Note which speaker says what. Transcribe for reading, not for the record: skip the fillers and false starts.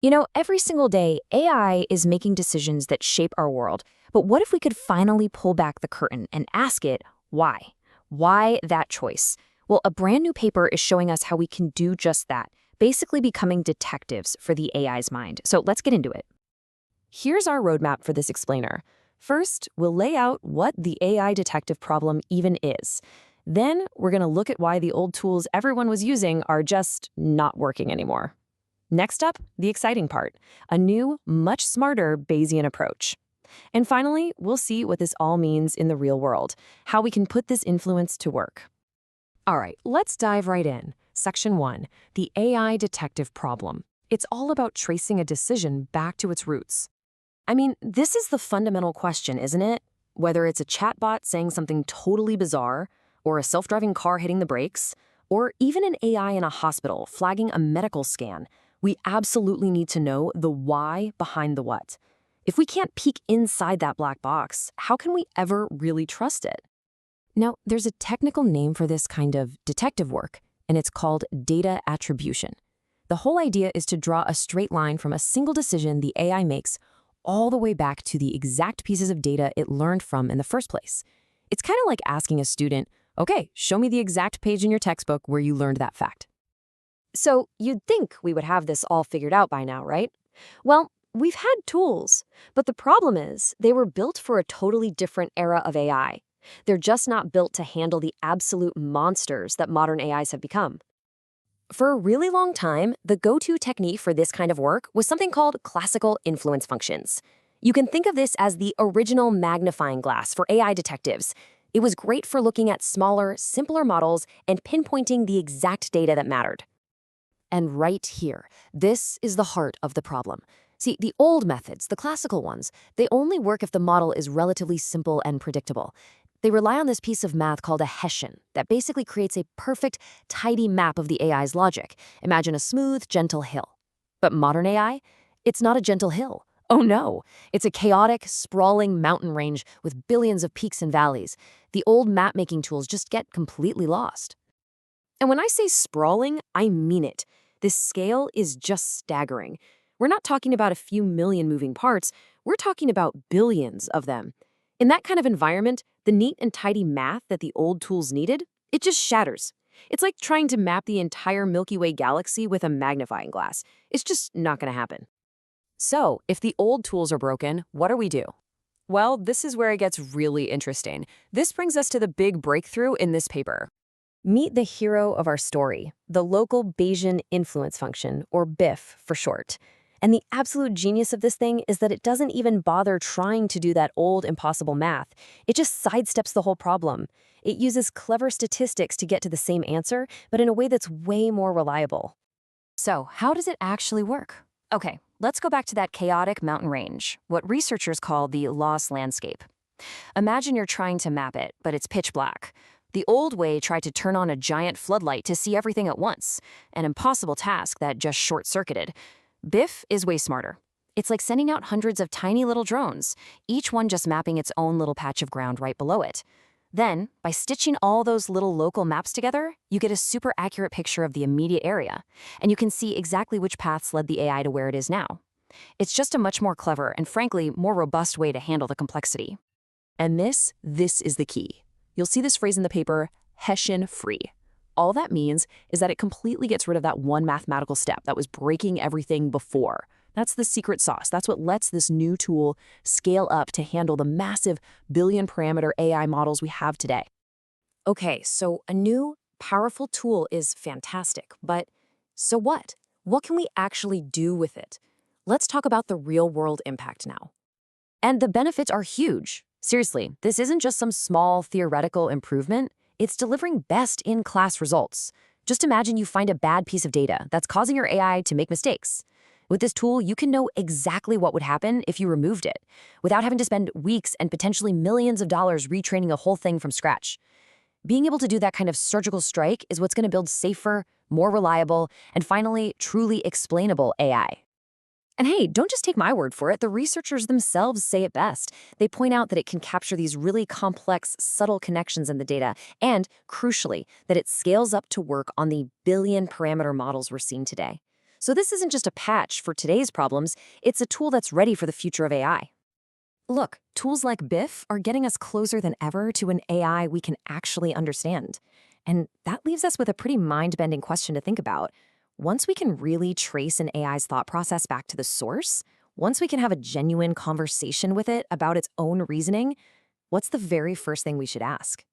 Speaker 1: You know, every single day, AI is making decisions that shape our world. But what if we could finally pull back the curtain and ask it, why? Why that choice? Well, a brand new paper is showing us how we can do just that, basically becoming detectives for the AI's mind. So let's get into it.
Speaker 2: Here's our roadmap for this explainer. First, we'll lay out what the AI detective problem even is. Then, we're going to look at why the old tools everyone was using are just not working anymore. Next up, the exciting part, a new, much smarter Bayesian approach. And finally, we'll see what this all means in the real world, how we can put this influence to work. All right, let's dive right in. Section 1, the AI detective problem. It's all about tracing a decision back to its roots. I mean, this is the fundamental question, isn't it? Whether it's a chatbot saying something totally bizarre, or a self-driving car hitting the brakes, or even an AI in a hospital flagging a medical scan, we absolutely need to know the why behind the what. If we can't peek inside that black box, how can we ever really trust it? Now, there's a technical name for this kind of detective work, and it's called data attribution. The whole idea is to draw a straight line from a single decision the AI makes all the way back to the exact pieces of data it learned from in the first place. It's kind of like asking a student, okay, show me the exact page in your textbook where you learned that fact.
Speaker 3: So you'd think we would have this all figured out by now, right? Well, we've had tools, but the problem is they were built for a totally different era of AI. They're just not built to handle the absolute monsters that modern AIs have become. For a really long time, the go-to technique for this kind of work was something called classical inference functions. You can think of this as the original magnifying glass for AI detectives. It was great for looking at smaller, simpler models and pinpointing the exact data that mattered. And right here, this is the heart of the problem. See, the old methods, the classical ones, they only work if the model is relatively simple and predictable. They rely on this piece of math called a Hessian that basically creates a perfect, tidy map of the AI's logic. Imagine a smooth, gentle hill. But modern AI? It's not a gentle hill. Oh no, it's a chaotic, sprawling mountain range with billions of peaks and valleys. The old map-making tools just get completely lost. And when I say sprawling, I mean it. This scale is just staggering. We're not talking about a few million moving parts, we're talking about billions of them. In that kind of environment, the neat and tidy math that the old tools needed, it just shatters. It's like trying to map the entire Milky Way galaxy with a magnifying glass. It's just not going to happen.
Speaker 2: So, if the old tools are broken, what do we do? Well, this is where it gets really interesting. This brings us to the big breakthrough in this paper. Meet the hero of our story, the local Bayesian influence function, or BIF for short. And the absolute genius of this thing is that it doesn't even bother trying to do that old impossible math. It just sidesteps the whole problem. It uses clever statistics to get to the same answer, but in a way that's way more reliable. So, how does it actually work? Okay, let's go back to that chaotic mountain range, what researchers call the loss landscape. Imagine you're trying to map it, but it's pitch black. The old way tried to turn on a giant floodlight to see everything at once, an impossible task that just short-circuited. BIF is way smarter. It's like sending out hundreds of tiny little drones, each one just mapping its own little patch of ground right below it. Then, by stitching all those little local maps together, you get a super accurate picture of the immediate area, and you can see exactly which paths led the AI to where it is now. It's just a much more clever and frankly more robust way to handle the complexity. And this is the key. You'll see this phrase in the paper, Hessian-Free. All that means is that it completely gets rid of that one mathematical step that was breaking everything before. That's the secret sauce. That's what lets this new tool scale up to handle the massive billion-parameter AI models we have today. Okay, so a new, powerful tool is fantastic, but so what? What can we actually do with it? Let's talk about the real-world impact now. And the benefits are huge. Seriously, this isn't just some small theoretical improvement. It's delivering best-in-class results. Just imagine you find a bad piece of data that's causing your AI to make mistakes. With this tool, you can know exactly what would happen if you removed it, without having to spend weeks and potentially millions of dollars retraining a whole thing from scratch. Being able to do that kind of surgical strike is what's going to build safer, more reliable, and finally, truly explainable AI. And hey, don't just take my word for it. The researchers themselves say it best. They point out that it can capture these really complex, subtle connections in the data, and, crucially, that it scales up to work on the billion-parameter models we're seeing today.
Speaker 3: So this isn't just a patch for today's problems, it's a tool that's ready for the future of AI.
Speaker 2: Look, tools like BIF are getting us closer than ever to an AI we can actually understand. And that leaves us with a pretty mind-bending question to think about. Once we can really trace an AI's thought process back to the source, once we can have a genuine conversation with it about its own reasoning, what's the very first thing we should ask?